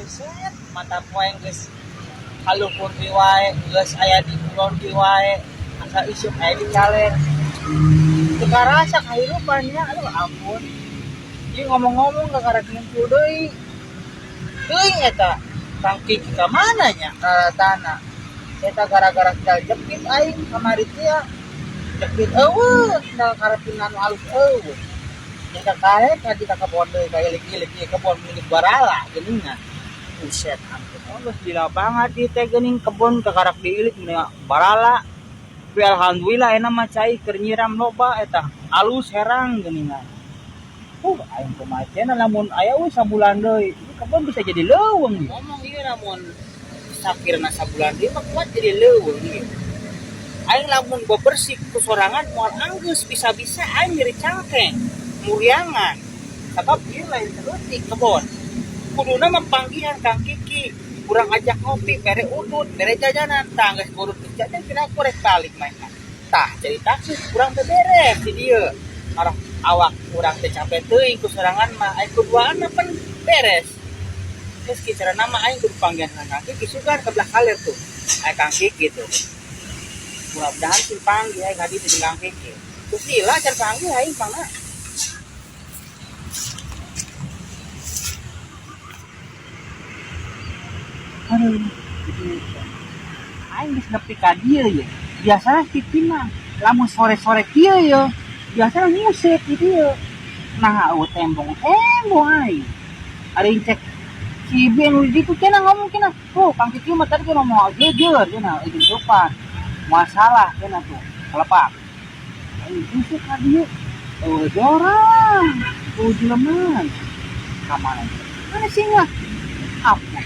buset mata poeng geus halupur di wae geus aya di kulon di wae asa isuk aya di Calen teu karasa kahirupannya aduh ampun ieu ngomong-ngomong gara-gara kieu deui teuing eta tangki ka mana nya tanah eta gara-gara kita jepit aing kamari teh jepit eueuh da karepin anu alus eueuh kita kare ka kita kebon deui ka ilik-ilik ieu kebon milik barala geuningan buset ampun Allah gila banget ieu teh geuning kebon kakarak diilik milik barala tapi alhamdulillah enak mah cai keur nyiram loba eta alus herang geuningan aing kumacena lamun aya we sabulan deui ieu kebon bisa jadi leuweung ngomong ieu lamun sakirna sabulan deui mah kuat jadi leuweung ieu aing lamun bebersih ku sorangan moal anggeus bisa-bisa aing nyeri cangkeng muriangan sebab ieu lain terleutik kebon kuduna mah panggihan Kang Kiki kurang ajak ngopi bere udut bere jajanan tah geus urut jajan kena korek balik mainan tah jadi taksi kurang teu beres di dieu arah awak kurang teh capek teuing ku sorangan mah aing kuduaan pen beres geus kicarana mah aing kudu panggihan Kang Kiki sugan ka belah kaler tuh aya Kang Kiki tuh mudah-mudahan sih panggih aing hadi di Kang Kiki terus lila can panggih aing pangna aduh aing geus nepi ka dieu ye biasana tipina lamun sore-sore kieu ye biasana musik di dieu nah tembong aing ari cek si Ben di ditu cenah ngomong cenah Kang Kiki mah tadi ngomong jujur cenah izin sopan masalah cenah tuh kelepak aing musik ka dieu jorang jeleman ka mana sih mah apa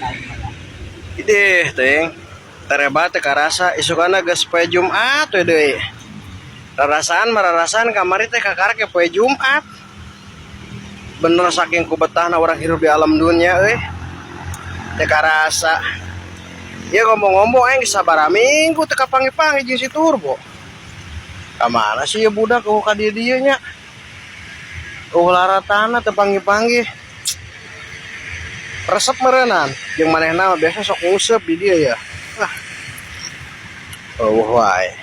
Ideh, teng. Tereba teh karasa isukana geus poe Jumat we deui. Rarasaan kamari teh kakarak poe Jumat. Bener saking kubetahna urang hirup di alam dunia euy. Teh karasa. Ya ngomong-ngomong aing sabaraha minggu teh kapangi-pangi jeung si Turbo. Ka mana sih ya budak ka dieu nya? Laratana teh panggih-panggih. Resep merenan jeung manehna biasa sok nguseup di dieu ya. Wae.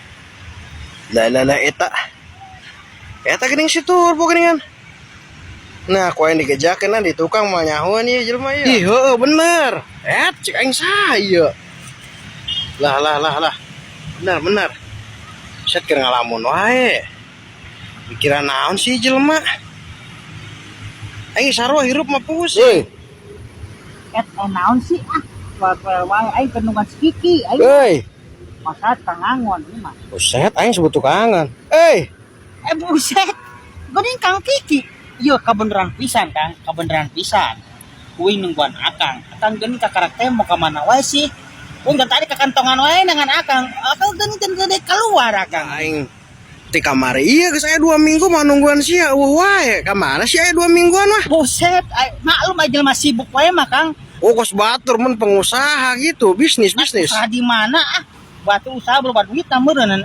Lah eta geuning si Turbo geuningan. Nah, ku aing digejakeun di tukang mah nyahoan ieu jelema ieu. Ih, heueuh bener. Cek aing saha ieu. Lah. Bener. Set keur ngalamun wae. Pikiran naon sih jelema? Aing sarua hirup mah pusing. naon sih wae aing penungan Kiki aing masalah kangangon ieu mah buset aing sebut tukangan buset geuning Kang Kiki ieu kabeneran pisan Kang kabeneran pisan kuing nungguan akang geuning kakarak teh mau ka mana wae sih kuing tadi ka kantongan wae nangan akang geuning teh keluar akang aing di kamar iya geus aya 2 minggu mah nungguan sia wae ka mana sih aya 2 mingguan mah buset maklum aja jelema sibuk wae mah Kang kos batur mun pengusaha gitu bisnis usaha di mana batu usaha berubah duit meureun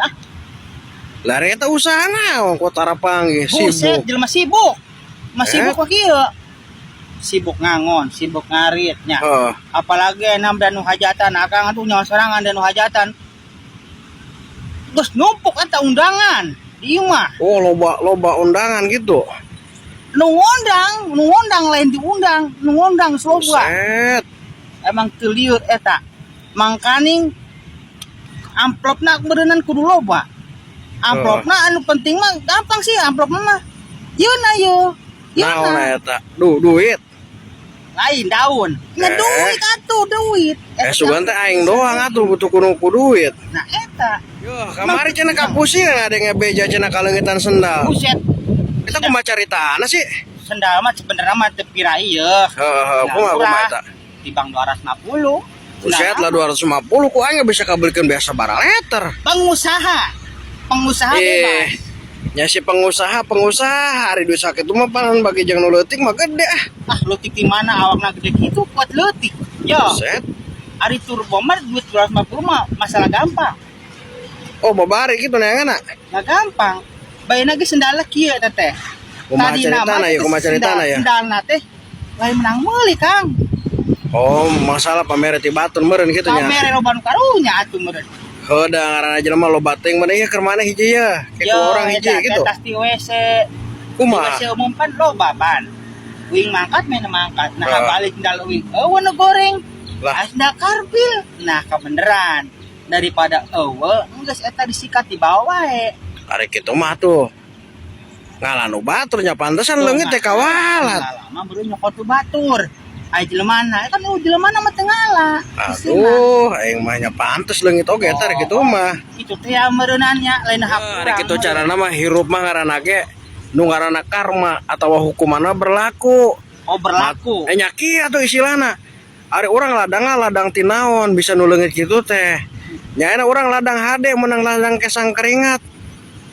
lah eta usaha naon ku tara panggih buset jelema sibuk sibuk kok kieu sibuk ngangon sibuk ngarit nya apalagi enam dan nu hajatan akang atuh nyawa sorangan dan nu hajatan geus numpuk eta undangan di mah loba undangan gitu nu ngundang lain diundang nu ngundang sloba emang teu lieur eta mangkaning amplopna beureunan kudu loba amplopna anu penting mah gampang sih amplopna mah yeuna naon eta duit lain daun duit atuh duit sugan teh aing doang atuh butuh kudu duit nah eta kamari cenah kapusing ada ngebeja cenah kalengitan sendal buset kita kumaha caritana sih sendal mah sebenarnya mah teu pira ieu kumaha eta tibang 250 buset lah 250 ku aing bisa kabelikeun biasa bara letter pengusaha bebas nya si pengusaha hari duit sakit mah panan bagi jeung nu leutik mah gede leutik di mana awakna gede kitu kuat leutik yo buset ari Turbo mah duit 250 mah masalah gampang babari kitu neanganna gampang bayeuna ge sendalna kieu teh kumaha caritana ya sendalna teh lain menang meuli Kang Oh, masalah pamer ti baton meureun kitu nya. Pamer loba nu karunya atuh meureun. Heuda ngaranna jelema lo bateng mana ieu keur mana hiji ya? Kayak orang hiji gitu. Tas di WC. Kumaha? Di WC umum pan loba pan. Wing mangkat main mangkat. Nah balik ndal wing. Nu goreng. Lah. Asda karpil. Nah kebeneran. Daripada geus eta disikat di bawah wae. Ari kitu mah tuh. Ngalanu baturnya pantesan leungit teh kawalat. Lama baru nyokot tu batur. Ai jelemana kan jelemana mah teu ngala. Aduh, aing mah nya pantes leungit oge eta kitu mah. Itu teh mereunannya lain hak urang. Ari kitu carana mah hirup mah ngaranna ge nu ngaranna karma atawa hukumanna berlaku. Oh berlaku. Nya kieu atuh istilahna. Ari urang ladang ti naon bisa nu leungit kitu teh. Nyaena urang ladang hade menang ladang kesang keringat.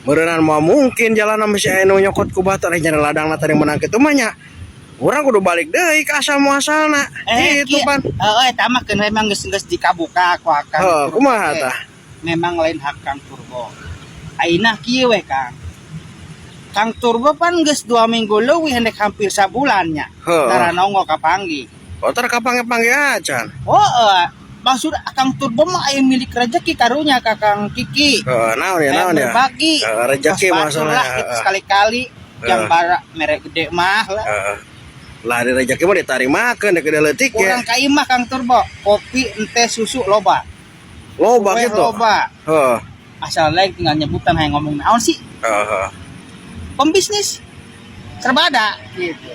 Meureunana mah mungkin jalanna masih aya nu nyokot ku batur nya ladangna tadi menang kitu mah nya. Urang kudu balik deui ka asal muasalna. Gitu pan. Eta mah keun memang geus dikabuka ku Kang. Kumaha tah? Memang lain hak Kang Turbo. Ayeuna kieu we Kang. Kang Turbo pan geus 2 minggu leuwih hendek hampir sabulan nya. Daranonggo kapanggih. Kotor kapangge-pangge acan. Maksud Kang Turbo mah aya milik rezeki karunya ka Kang Kiki. Naon ya? Berbagi. Rezeki masalah. Sekali-kali yang bara merek gede mah lah. Lari rezeki mah ditarimakeun dek gede leutik ya. Urang ka imah Kang Turbo, kopi, teh, susu loba. Loba gitu. Loba. Asal lain tinggal nyebutan hayang ngomong naon sih. Pembisnis serba ada gitu.